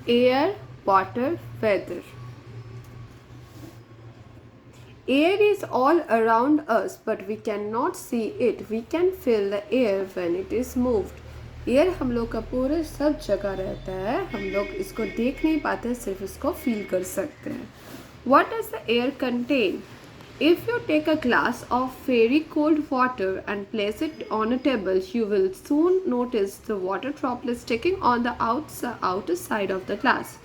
Air, water, weather. Air is all around us, but we cannot see it. We can feel the air when it is moved. Air हम लोग का पूरे सब जगह रहता है, हम लोग इसको देख नहीं पाते, सिर्फ इसको फील कर सकते हैं. What does the air contain? If you take a glass of very cold water and place it on a table, you will soon notice the water droplets sticking on the outer side of the glass.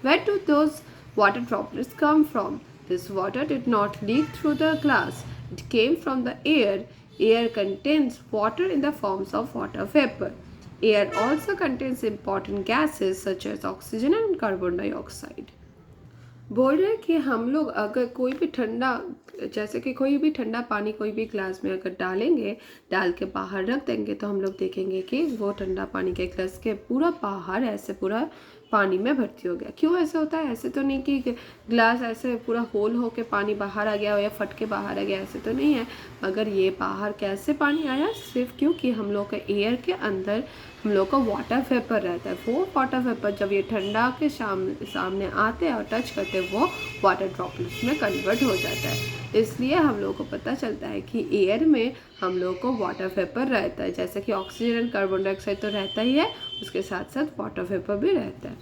Where do those water droplets come from? This water did not leak through the glass. It came from the air. Air contains water in the forms of water vapor. Air also contains important gases such as oxygen and carbon dioxide. बोल रहे हैं कि हम लोग अगर कोई भी ठंडा, जैसे कि कोई भी ठंडा पानी कोई भी ग्लास में अगर डालेंगे, डाल के बाहर रख देंगे, तो हम लोग देखेंगे कि वो ठंडा पानी के ग्लास के पूरा बाहर ऐसे पूरा पानी में भर्ती हो गया. क्यों ऐसे होता है? ऐसे तो नहीं कि ग्लास ऐसे पूरा होल हो के पानी बाहर आ गया हो या फट के बाहर आ गया, ऐसे तो नहीं है. मगर ये बाहर कैसे पानी आया? सिर्फ क्योंकि हम लोग के एयर के अंदर हम लोग का वाटर वेपर रहता है. वो वाटर वेपर जब ये ठंडा के सामने आते हैं और टच करते हैं, वो वाटर ड्रॉपलेट्स में कन्वर्ट हो जाता है. इसलिए हम लोग को पता चलता है कि एयर में हम लोग को वाटर वेपर रहता है. जैसे कि ऑक्सीजन एंड कार्बन डाइऑक्साइड तो रहता ही है, उसके साथ साथ वाटर वेपर भी रहता है.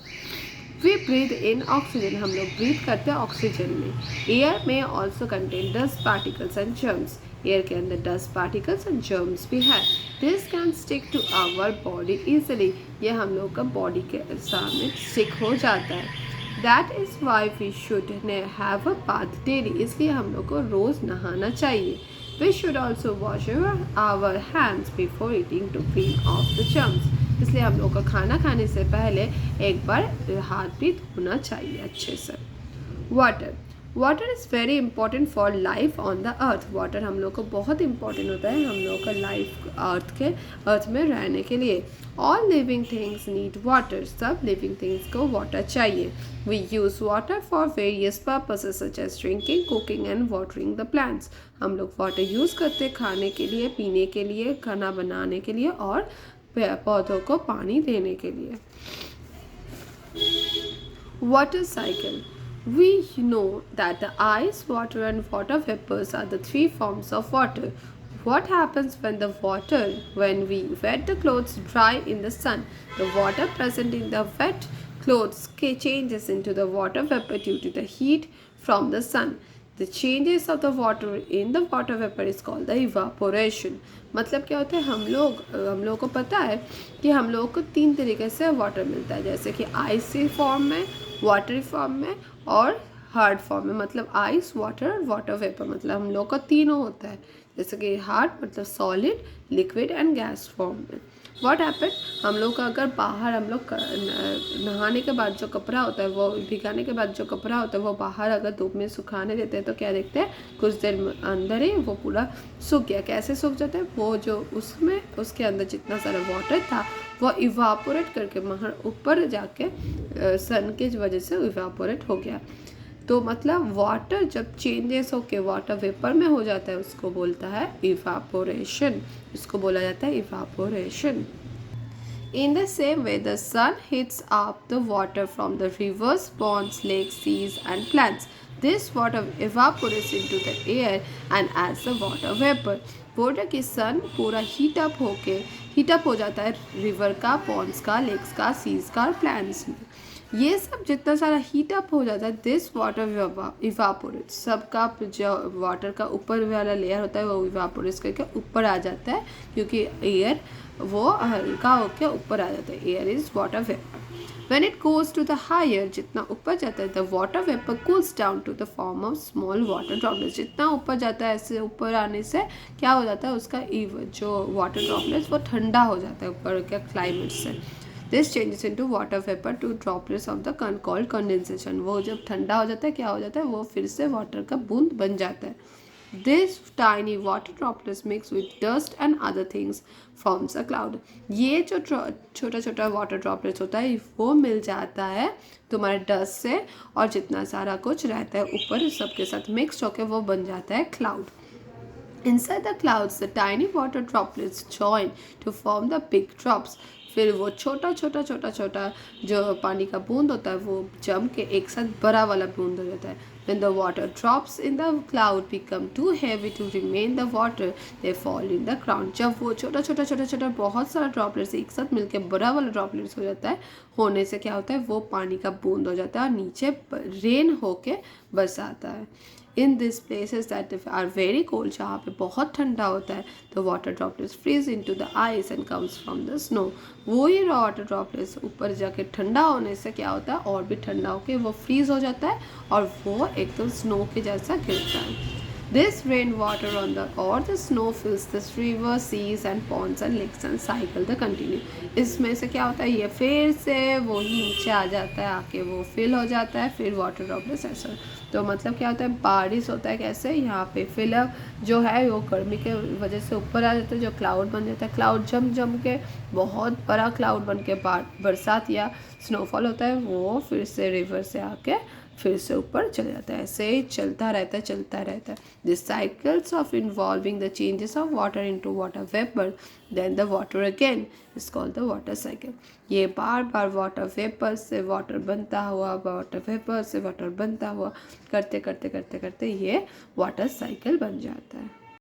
वी ब्रीथ इन ऑक्सीजन, हम लोग ब्रीथ करते हैं ऑक्सीजन में. एयर में also contain dust particles and germs. Air के अंदर डस्ट पार्टिकल्स एंड जर्म्स भी है. This can stick to our body easily, ये हम लोग का बॉडी के सामने स्टिक हो जाता है. That is why we should have a bath daily, इसलिए हम लोग को रोज़ नहाना चाहिए. We should also wash our hands before eating to clean off the germs, इसलिए हम लोग को खाना खाने से पहले एक बार हाथ भी धोना चाहिए अच्छे से. Water, water is very important for life on the earth. Water हम लोग को बहुत इंपॉर्टेंट होता है हम लोग का लाइफ अर्थ में रहने के लिए. All living things need water, सब लिविंग थिंग्स को वाटर चाहिए. We use water for various purposes such as drinking, cooking and watering the plants. हम लोग वाटर यूज़ करते हैं खाने के लिए, पीने के लिए, खाना बनाने के लिए और पौधों को पानी देने के लिए. Water cycle. We know that the ice, water and water vapors are the three forms of water. What happens when we wet the clothes dry in the sun? The water present in the wet clothes changes into the water vapor due to the heat from the sun. The changes of the water in the water vapor is called the evaporation. मतलब क्या होता है? हम लोग को पता है कि हम लोग को 3 तरीके से वाटर मिलता है, जैसे कि आइसी फॉर्म में, वाटरी फॉर्म में और हार्ड फॉर्म में. मतलब आइस, वाटर और वाटर वेपर, मतलब हम लोग का तीनों होता है. जैसे कि हार्ड मतलब solid, liquid and gas form में. व्हाट हैपन, हम लोग का अगर बाहर हम लोग नहाने के बाद जो कपड़ा होता है, वो भिगाने के बाद जो कपड़ा होता है, वो बाहर अगर धूप में सुखाने देते हैं तो क्या देखते हैं? कुछ देर अंदर ही वो पूरा सूख गया. कैसे सूख जाता है? वो जो उसमें उसके अंदर जितना सारा वाटर था वो इवापोरेट करके बाहर ऊपर जाके सन की वजह से इवापोरेट हो गया. तो मतलब वाटर जब चेंजेस होके वाटर वेपर में हो जाता है, उसको बोलता है इवापोरेशन. इसको बोला जाता है evaporation. In the same way, the sun heats up the water from the rivers, ponds, lakes, seas, and plants. This water evaporates into the air and as a water vapor. बोल रहे कि सन पूरा heat up हो जाता है river का, Pond's का, lakes का, सीज का और प्लांट्स में. ये सब जितना सारा हीट अप हो जाता है, दिस वाटर इवापोरेट, सबका जो वाटर का ऊपर वाला लेयर होता है वो इवापोरेट करके ऊपर आ जाता है, क्योंकि एयर वो हल्का होकर ऊपर आ जाता है. Air is water vapour. When it goes to the higher, जितना ऊपर जाता है, the water vapor cools down to the form of small water droplets. जितना ऊपर जाता है, ऐसे ऊपर आने से क्या हो जाता है? उसका जो वाटर ड्रॉपलेट्स वो ठंडा हो जाता है ऊपर के क्लाइमेट से. This changes into water vapor to droplets of the called condensation. वो जब ठंडा हो जाता है क्या हो जाता है? वो फिर से वाटर का बूंद बन जाता है. This tiny water droplets mix with dust and other things forms a cloud. ये जो छोटा छोटा वाटर ड्रॉपलेट्स होता है वो मिल जाता है तुम्हारे डस्ट से, और जितना सारा कुछ रहता है ऊपर सबके साथ मिक्स होकर वो बन जाता है cloud. Inside the clouds, the tiny water droplets join to form the big drops. फिर वो छोटा छोटा छोटा छोटा जो पानी का बूंद होता है वो जम के एक साथ बड़ा वाला बूंद हो जाता है. When the water drops in the cloud become too heavy to remain the water, they fall in the ground. जब वो छोटा छोटा छोटा छोटा बहुत सारा ड्रॉपलेट्स एक साथ मिलके बड़ा वाला ड्रॉपलेट्स हो जाता है, होने से क्या होता है वो पानी का बूंद हो जाता है और नीचे रेन होके बरसाता है. In this places that are very cold, जहाँ पे बहुत ठंडा होता है, तो water droplets freeze into the ice and comes from the snow. वो ही वाटर ड्रॉपलेट्स ऊपर जाके ठंडा होने से क्या होता है और भी ठंडा होके वो फ्रीज हो जाता है और वो एकदम स्नो के जैसा गिरता है. This rainwater on the or the snow fills the rivers, seas and ponds and lakes and cycle the continue. इसमें से क्या होता है ये फिर से वही नीचे आ जाता है, आके वो फिल हो जाता है, फिर वाटर ड्रॉपलेट्स ऐसा. तो मतलब क्या होता है बारिश होता है कैसे यहाँ पे फिलअप जो है वो गर्मी के वजह से ऊपर आ जाता है, जो क्लाउड बन जाता है, क्लाउड जम जम के बहुत बड़ा क्लाउड बन के बरसात या स्नोफॉल होता है, वो फिर से रिवर से आके फिर से ऊपर चले जाता है. ऐसे ही चलता रहता है चलता रहता है. This cycles of involving the changes of water into water vapour then the water again is called the water cycle. ये बार बार वाटर वेपर से वाटर बनता हुआ, वाटर वेपर से वाटर बनता हुआ करते करते करते करते ये वाटर साइकिल बन जाता है.